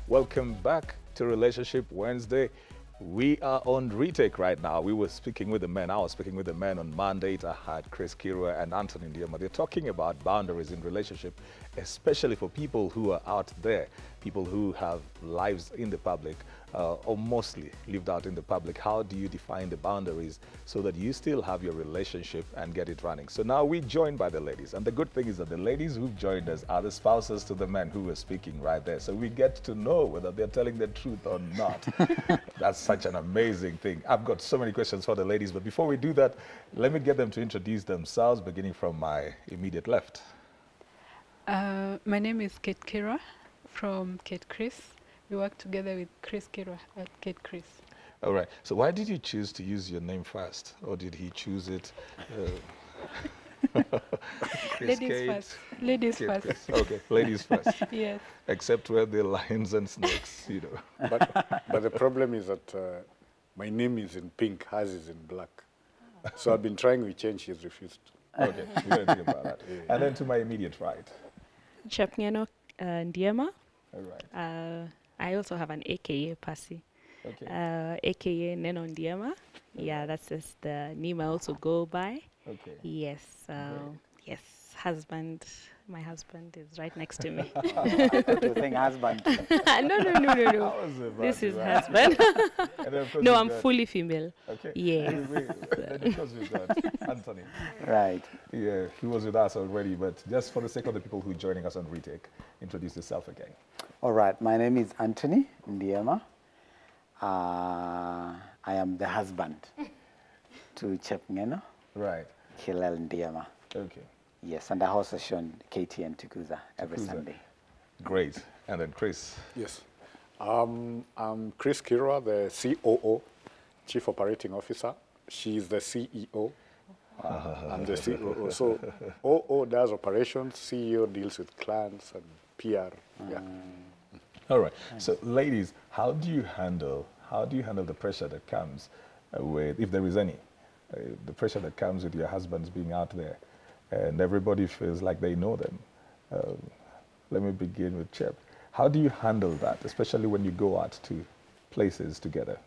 Welcome back to Relationship Wednesday. We are on retake right now. We were speaking with the men. I was speaking with the men on Monday. I had Chris Kirwa and Anthony Ndiema. They're talking about boundaries in relationship, especially for people who are out there, people who have lives in the public, or mostly lived out in the public. How do you define the boundaries so that you still have your relationship and get it running? So now we're joined by the ladies. And the good thing is that the ladies who've joined us are the spouses to the men who were speaking right there. So we get to know whether they're telling the truth or not. That's such an amazing thing. I've got so many questions for the ladies, but before we do that, let me get them to introduce themselves, beginning from my immediate left. My name is Kate Kira from Kate Chris. We work together with Chris Kira at Kate Chris. All right. So why did you choose to use your name first? Or did he choose it? Ladies Kate, first. Ladies Kate first. Chris. Okay, ladies first. Yes. Except where the lions and snakes, you know. But the problem is that my name is in pink, hers is in black. So I've been trying to change, she's refused. Okay, we're going to think about that. Yeah. And then to my immediate right. Chapngeno Ndiema. All right. I also have an AKA Pasi. Okay. AKA Neno Ndiema. Yeah, that's just the name I also go by. Okay. Yes. Yes. Husband. My husband is right next to me. To think husband. No. How was it, This is right? husband. And then of course No, we've I'm got- fully female. Okay. Yes. Then of course we've got Anthony. Right. Yeah, he was with us already, but just for the sake of the people who are joining us on retake, introduce yourself again. All right. My name is Anthony Ndiema. I am the husband to Chapngeno Right. Hillel Ndiema. Okay. Yes, and I also shown Katie and Tukuza every Tukuza. Sunday. Great. And then Chris. Yes. I'm Chris Kira, the COO, Chief Operating Officer. She's the CEO. I'm the COO. So OO does operations, CEO deals with clients and PR. Yeah. All right. So, ladies, how do you handle the pressure that comes with, if there is any, the pressure that comes with your husbands being out there, and everybody feels like they know them? Let me begin with Chep. How do you handle that, especially when you go out to places together?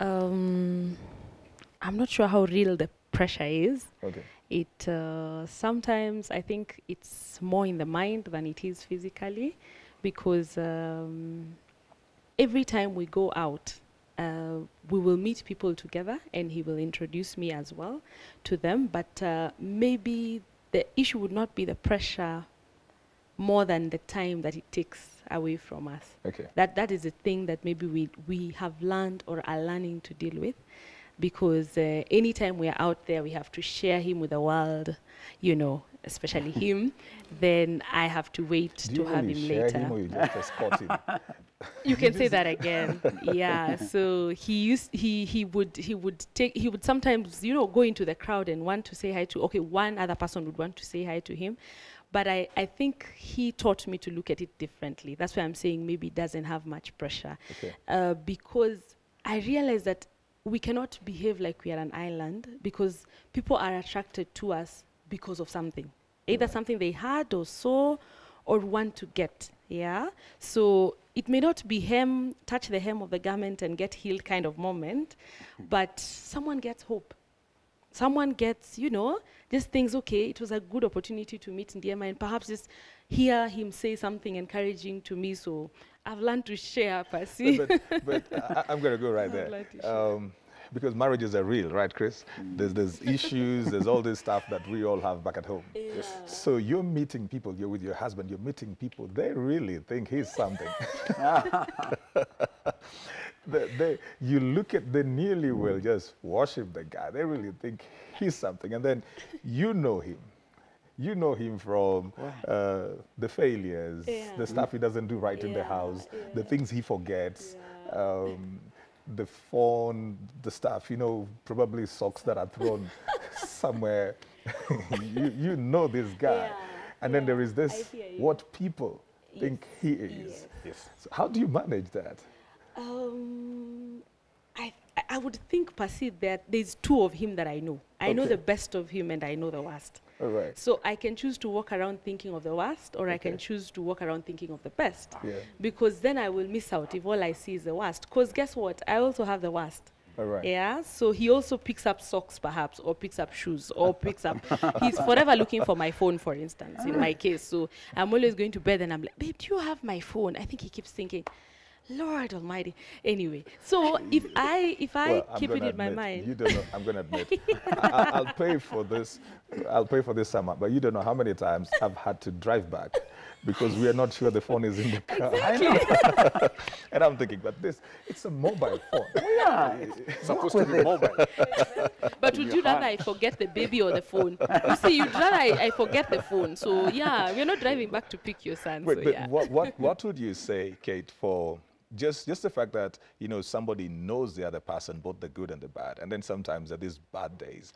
I'm not sure how real the pressure is. Okay. It sometimes I think it's more in the mind than it is physically, because every time we go out, we will meet people together, and he will introduce me as well to them. But maybe the issue would not be the pressure more than the time that it takes away from us. Okay. That is the thing that maybe we have learned or are learning to deal with, because anytime we are out there, we have to share him with the world, you know, especially him. Then I have to wait Do to you have really him share later. him or you just escort him? You can say that again. Yeah. So he would sometimes, you know, go into the crowd and want to say hi to, okay, one other person would want to say hi to him. But I think he taught me to look at it differently. That's why I'm saying maybe it doesn't have much pressure. Okay. Because I realize that we cannot behave like we are an island, because people are attracted to us because of something. Either something they had or saw or want to get. Yeah. So it may not be touch the hem of the garment and get healed kind of moment, but someone gets hope. Someone gets, you know, just thinks, okay, it was a good opportunity to meet Ndiema, and perhaps just hear him say something encouraging to me. So I've learned to share, Pasi. but I'm going to go right I'm there. glad to share. Because marriages are real, right, Chris? There's issues, there's all this stuff that we all have back at home. Yes. So you're meeting people, you're with your husband, you're meeting people, they really think he's something. You look at, they nearly will just worship the guy. They really think he's something. And then you know him. You know him from the failures, the stuff he doesn't do right in the house, the things he forgets, the phone, the stuff, you know, probably socks that are thrown somewhere. you know this guy. And then there is this, what people think he is. Yes. So how do you manage that? I would think, Pasi, that there's two of him that I know. I know Okay. the best of him and I know the worst. All right. So I can choose to walk around thinking of the worst, or I can choose to walk around thinking of the best. Yeah. Because then I will miss out if all I see is the worst. Because guess what? I also have the worst. All right. Yeah, so he also picks up socks perhaps, or picks up shoes, or picks up, he's forever looking for my phone, for instance, in my case. So I'm always going to bed and I'm like, babe, do you have my phone? I think he keeps thinking, Lord Almighty. Anyway, so if I Well, I'm keep it gonna in my admit, mind. You don't know. I'm going to admit. I'll pay for this. I'll pay for this summer. But you don't know how many times I've had to drive back because we are not sure the phone is in the car. Exactly. And I'm thinking, but it's a mobile phone. Yeah, It's supposed to be mobile. But would you rather I forget the baby or the phone? You see, you'd rather I forget the phone. So yeah, we're not driving back to pick your son. Wait, so but yeah. what would you say, Kate, for just the fact that, you know, somebody knows the other person, both the good and the bad, and then sometimes there are these bad days.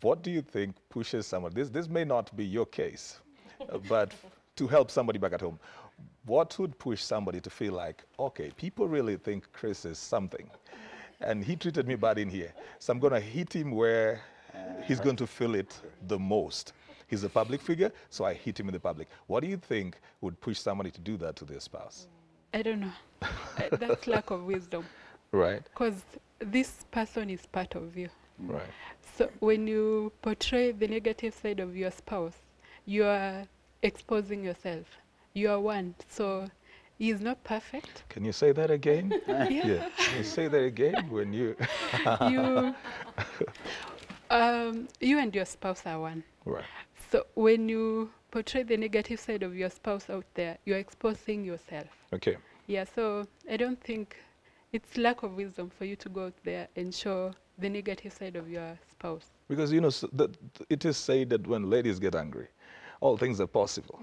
What do you think pushes someone? This may not be your case, but to help somebody back at home, what would push somebody to feel like, okay, people really think Chris is something, and he treated me bad in here, so I'm going to hit him where he's going to feel it the most. He's a public figure, so I hit him in the public. What do you think would push somebody to do that to their spouse? I don't know. That's lack of wisdom. Right. Because this person is part of you. Right. So when you portray the negative side of your spouse, you are exposing yourself. You are one. So he is not perfect. Can you say that again? Yeah. Can you say that again when you... You and your spouse are one. Right. So when you portray the negative side of your spouse out there, you're exposing yourself. Okay. Yeah, so I don't think it's lack of wisdom for you to go out there and show the negative side of your spouse. Because, you know, it is said that when ladies get angry, all things are possible.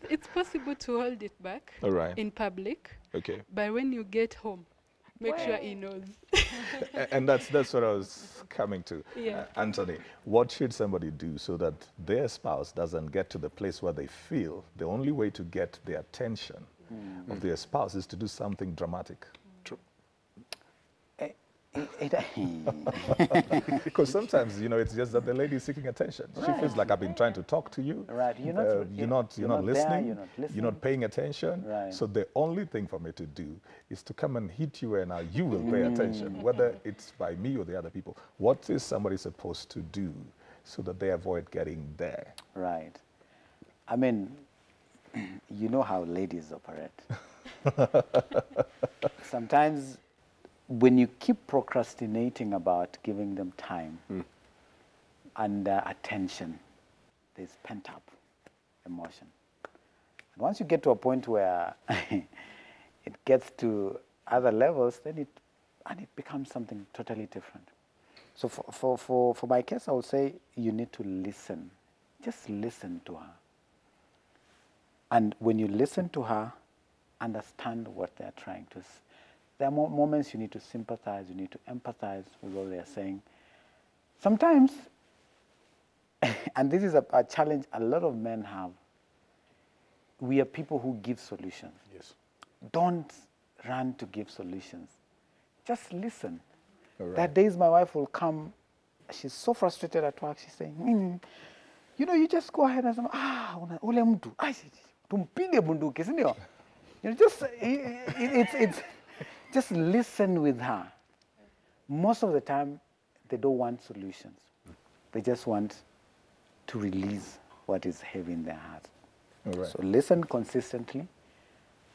It's possible to hold it back All right. in public, Okay. but when you get home, make sure he knows. And that's what I was coming to. Yeah. Anthony, what should somebody do so that their spouse doesn't get to the place where they feel the only way to get the attention of their spouse is to do something dramatic? Because sometimes, you know, it's just that the lady is seeking attention. She feels like I've been trying to talk to you. Right. You're not listening. You're not listening. You're not paying attention. Right. So the only thing for me to do is to come and hit you, and now you will pay attention, whether it's by me or the other people. What is somebody supposed to do so that they avoid getting there? Right. I mean, you know how ladies operate. Sometimes when you keep procrastinating about giving them time and attention, there's pent-up emotion. And once you get to a point where it gets to other levels, then it becomes something totally different. So for my case, I would say you need to listen. Just listen to her. And when you listen to her, understand what they're trying to say. There are moments you need to sympathize, you need to empathize with what they're saying. Sometimes, and this is a challenge a lot of men have, we are people who give solutions. Yes. Don't run to give solutions. Just listen. All right. There are days my wife will come, she's so frustrated at work, she's saying, you know, you just go ahead and say, ule mtu, tumpige bunduki, sindio? You know, it's just listen with her. Most of the time, they don't want solutions. They just want to release what is heavy in their heart. All right. So listen consistently,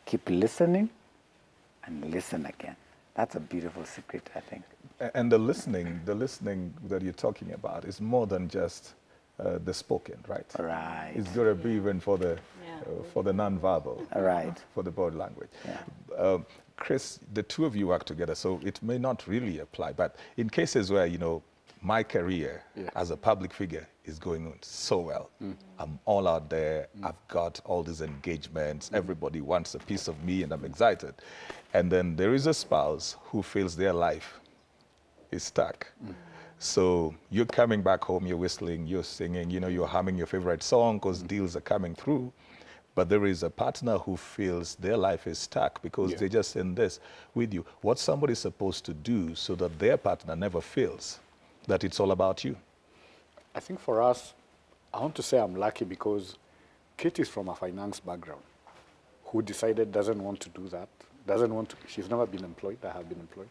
keep listening, and listen again. That's a beautiful secret, I think. And the listening that you're talking about is more than just the spoken, right? Right. It's got to be even for the non-verbal, Right. for the body language. Yeah. Chris, the two of you work together, so it may not really apply. But in cases where, you know, my career as a public figure is going on so well, I'm all out there, I've got all these engagements, everybody wants a piece of me, and I'm excited. And then there is a spouse who feels their life is stuck. So you're coming back home, you're whistling, you're singing, you know, you're humming your favorite song because deals are coming through. But there is a partner who feels their life is stuck because they're just in this with you. What somebody's supposed to do so that their partner never feels that it's all about you? I think for us, I want to say I'm lucky because Kate is from a finance background who decided doesn't want to do that, doesn't want to, she's never been employed, I have been employed.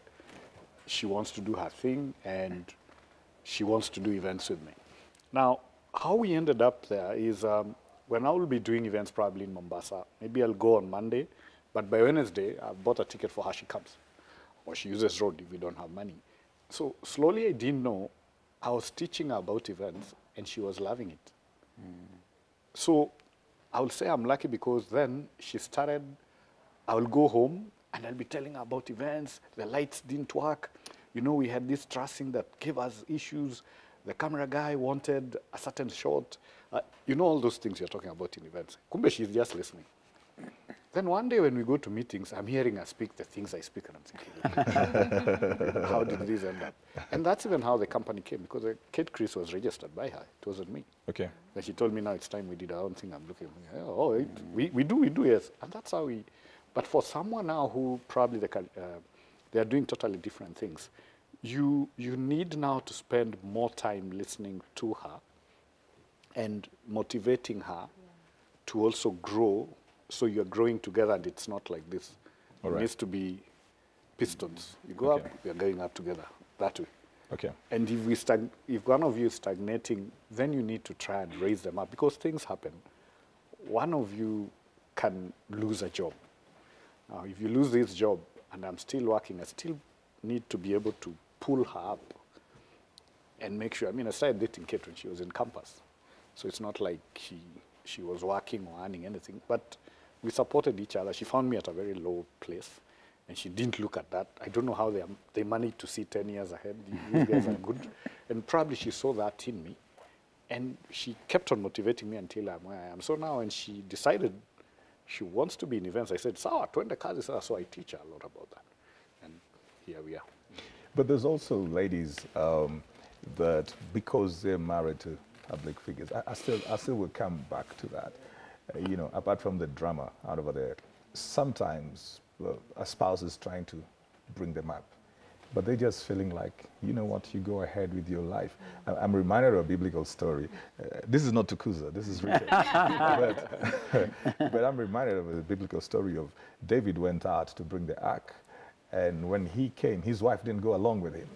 She wants to do her thing and she wants to do events with me. Now, how we ended up there is when I will be doing events probably in Mombasa, maybe I'll go on Monday, but by Wednesday, I've bought a ticket for her, she comes. Or she uses road if we don't have money. So slowly I didn't know, I was teaching her about events and she was loving it. So I will say I'm lucky because then she started, I will go home and I'll be telling her about events, the lights didn't work. You know, we had this trussing that gave us issues. The camera guy wanted a certain shot. You know all those things you're talking about in events. Kumbe, she's just listening. Then one day when we go to meetings, I'm hearing her speak the things I speak and I'm thinking, how did this end up? And that's even how the company came because Kate Chris was registered by her. It wasn't me. Okay. Then she told me now it's time we did our own thing. I'm looking, oh, we do, yes. And that's how we, but for someone now who probably they are doing totally different things, you need now to spend more time listening to her and motivating her to also grow. So you're growing together and it's not like this. All It right. needs to be pistons. You go Okay. up, we are going up together, that way. Okay. And if one of you is stagnating, then you need to try and raise them up because things happen. One of you can lose a job. Now, if you lose this job and I'm still working, I still need to be able to pull her up and make sure. I mean, I started dating Kate when she was in campus. So it's not like she was working or earning anything, but we supported each other. She found me at a very low place. And she didn't look at that. I don't know how they managed to see 10 years ahead. These guys are good. And probably she saw that in me. And she kept on motivating me until I'm where I am. So now when she decided she wants to be in events, I said, Sawa, twende kazi sasa. So I teach her a lot about that. And here we are. But there's also ladies that because they're married to public figures, I still will come back to that. You know, apart from the drama out over there, sometimes a spouse is trying to bring them up, but they're just feeling like, you know what, you go ahead with your life. I'm reminded of a biblical story. This is not Tukuza, this is Richard. but I'm reminded of a biblical story of David went out to bring the ark, and when he came, his wife didn't go along with him.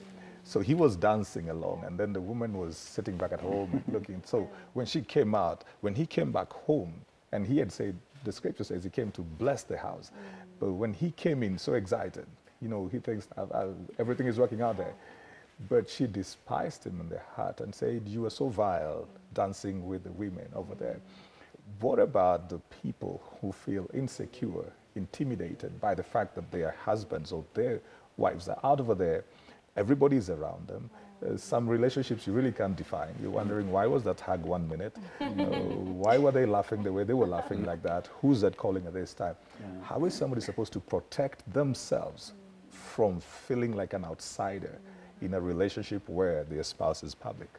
So he was dancing along, and then the woman was sitting back at home looking. So when she came out, when he came back home, and he had said, the scripture says he came to bless the house. But when he came in so excited, you know, he thinks everything is working out there. But she despised him in the heart and said, you are so vile, dancing with the women over there. What about the people who feel insecure, intimidated by the fact that their husbands or their wives are out over there? Everybody's around them. Some relationships you really can't define. You're wondering, why was that hug 1 minute? Why were they laughing the way they were laughing like that? Who's that calling at this time? How is somebody supposed to protect themselves from feeling like an outsider in a relationship where their spouse is public?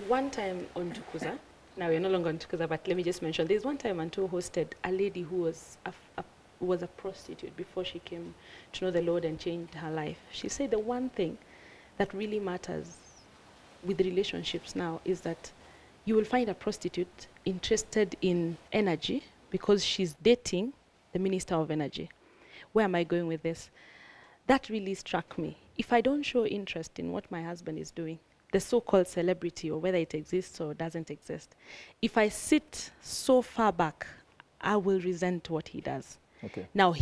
One time on Tukuza, now we're no longer on Tukuza, but let me just mention, there's one time Antu hosted a lady who was a prostitute before she came to know the Lord and changed her life. She said the one thing that really matters with relationships now is that you will find a prostitute interested in energy because she's dating the Minister of Energy. Where am I going with this? That really struck me. If I don't show interest in what my husband is doing, the so-called celebrity, or whether it exists or doesn't exist, if I sit so far back, I will resent what he does. Okay. Now,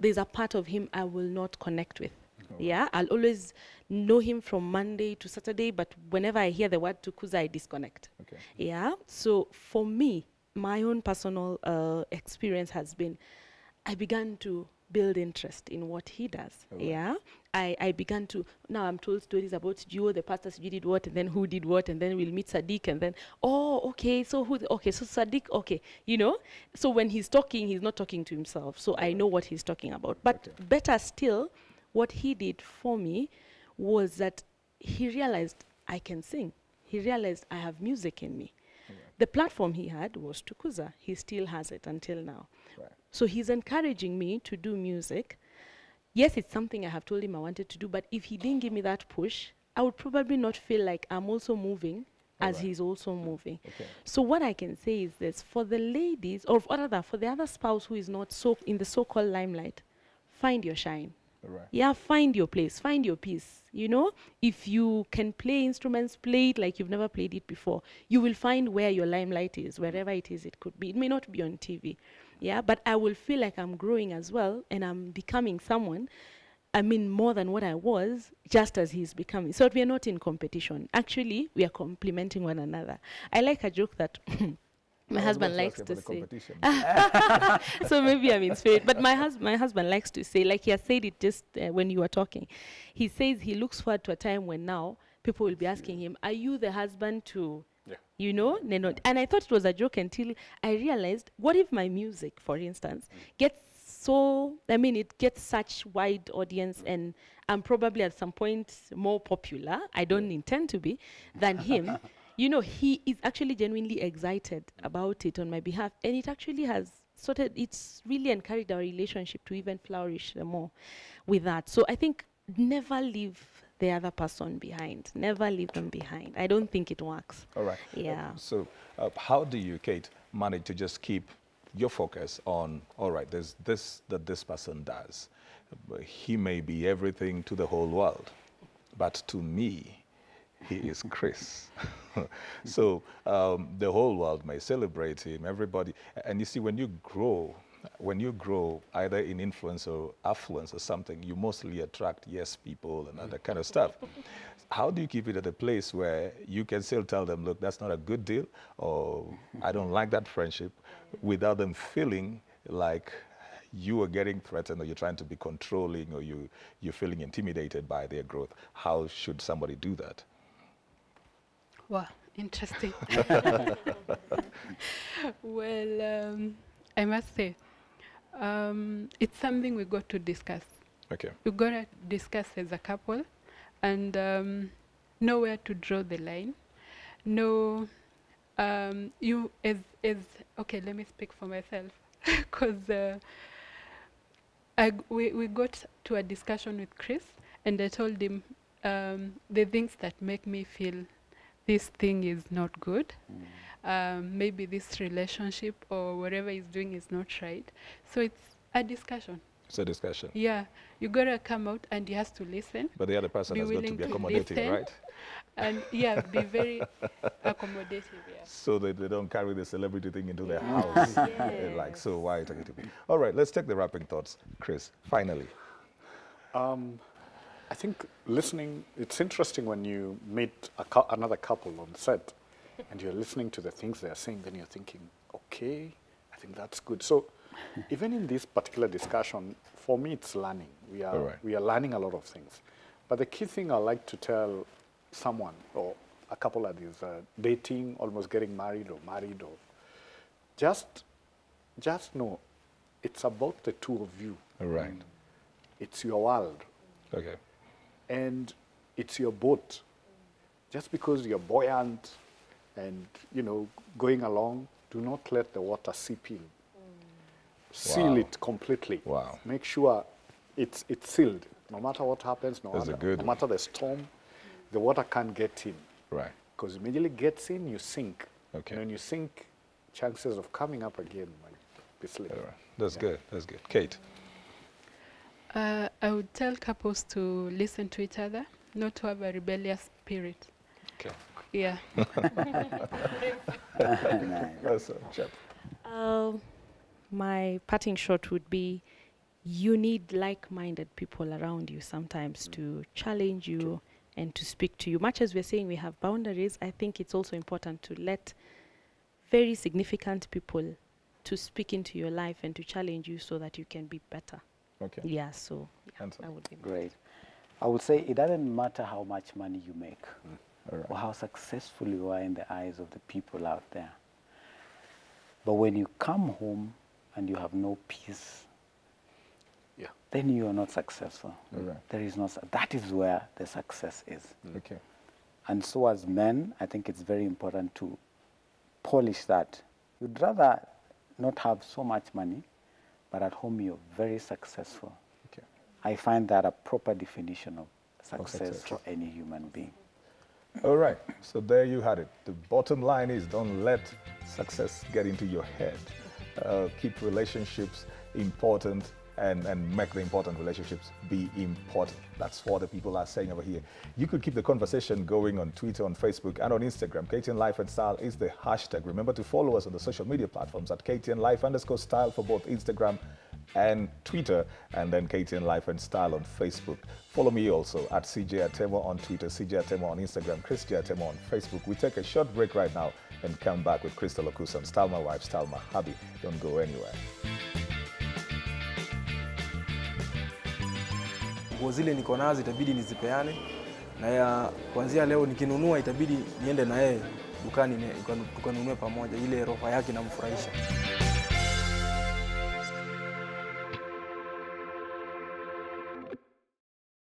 there's a part of him I will not connect with. Yeah, I'll always know him from Monday to Saturday, but whenever I hear the word Tukuza, I disconnect. Okay. Yeah, so for me, my own personal experience has been, I began to build interest in what he does. Right. Yeah, I began to, now I'm told stories about Gio, the pastors, you did what, and then who did what, and then we'll meet Sadiq, and then, oh, okay, so so Sadiq, okay, you know? So when he's talking, he's not talking to himself, so I know what he's talking about. But better still, what he did for me was that he realized I can sing. He realized I have music in me. Right. The platform he had was Tukuza. He still has it until now. Right. So he's encouraging me to do music. Yes, it's something I have told him I wanted to do, but if he didn't give me that push, I would probably not feel like I'm also moving as Alright. he's also moving. Okay. So what I can say is this: for the ladies, or rather for the other spouse who is not so in the so-called limelight, find your shine. All right. Yeah, find your place, find your piece. You know, if you can play instruments, play it like you've never played it before. You will find where your limelight is, wherever it is it could be. It may not be on TV. Yeah, but I will feel like I'm growing as well, and I'm becoming someone, I mean, more than what I was, just as he's becoming. So we are not in competition. Actually, we are complementing one another. I like a joke that my husband likes to say. So maybe I'm in spirit. But my husband likes to say, like he has said it just when you were talking, he says he looks forward to a time when now people will be asking him, are you the husband to, you know? And I thought it was a joke until I realized, what if my music, for instance, gets so, I mean, it gets such wide audience, and I'm probably at some point more popular, I don't intend to be, than him. You know, he is actually genuinely excited about it on my behalf, and it actually has it's really encouraged our relationship to even flourish more with that. So I think never leave the other person behind. Never leave them behind. I don't think it works. All right. Yeah. So how do you, Kate, manage to just keep your focus on, all right, there's this that this person does. He may be everything to the whole world, but to me, he is Chris. So the whole world may celebrate him, everybody. And you see, when you grow either in influence or affluence or something, you mostly attract yes people and other kind of stuff. How do you keep it at a place where you can still tell them, look, that's not a good deal, or I don't like that friendship, without them feeling like you are getting threatened, or you're trying to be controlling, or you're feeling intimidated by their growth? How should somebody do that? Wow, interesting. Well, I must say, it's something we got to discuss. Okay. We got to discuss as a couple, and know where to draw the line. Know, you as okay. Let me speak for myself, because we got to a discussion with Chris, and I told him the things that make me feel this thing is not good. Maybe this relationship or whatever he's doing is not right. So it's a discussion. It's a discussion. Yeah, you gotta come out and he has to listen. But the other person Be has got to willing be to accommodating, listen. right? And yeah, be very accommodative. Yeah. So that they don't carry the celebrity thing into their house. They're like, so why are you talking to me? All right, let's take the wrapping thoughts. Chris, finally. I think listening, it's interesting when you meet another couple on set and you're listening to the things they're saying, then you're thinking, okay, I think that's good. So even in this particular discussion, for me, it's learning. We are learning a lot of things. But the key thing I like to tell someone or a couple that is dating, almost getting married, or just know it's about the two of you. All right. It's your world. Okay. And it's your boat. Just because you're buoyant and, you know, going along, do not let the water seep in. Seal it completely. Wow. Make sure it's sealed. No matter what happens, no matter the storm, the water can't get in. Right. Because immediately gets in, you sink. Okay. And when you sink, chances of coming up again might be slim. All right. That's good. That's good. Kate. I would tell couples to listen to each other, not to have a rebellious spirit. Okay. Yeah. Awesome. Chap. My parting shot would be, you need like-minded people around you sometimes to challenge you and to speak to you. Much as we're saying we have boundaries, I think it's also important to let very significant people to speak into your life and to challenge you so that you can be better. Okay. Yeah, so yeah, Answer. that would be Great. I would say it doesn't matter how much money you make All right. or how successful you are in the eyes of the people out there. But when you come home and you have no peace, then you are not successful. All right. There is no, that is where the success is. Okay. And so as men, I think it's very important to polish that. You'd rather not have so much money, but at home you're very successful. Okay. I find that a proper definition of success for any human being. All right, so there you had it. The bottom line is don't let success get into your head. Keep relationships important and make the important relationships be important. That's what the people are saying over here. You could keep the conversation going on Twitter, on Facebook, and on Instagram. KTN Life and Style is the hashtag. Remember to follow us on the social media platforms at KTN Life_Style for both Instagram and Twitter, and then KTN Life and Style on Facebook. Follow me also at CJ Atemo on Twitter, CJ Atemo on Instagram, Chris J Atemo on Facebook. We take a short break right now and come back with Crystal Okusa, Style My Wife, Style My Hubby. Don't go anywhere. Nguo zile niko nazo itabidi nizipeane, na ya kuanzia leo nikinunua itabidi niende na yeye dukani tukanunue pamoja, ile roho yake inamfurahisha.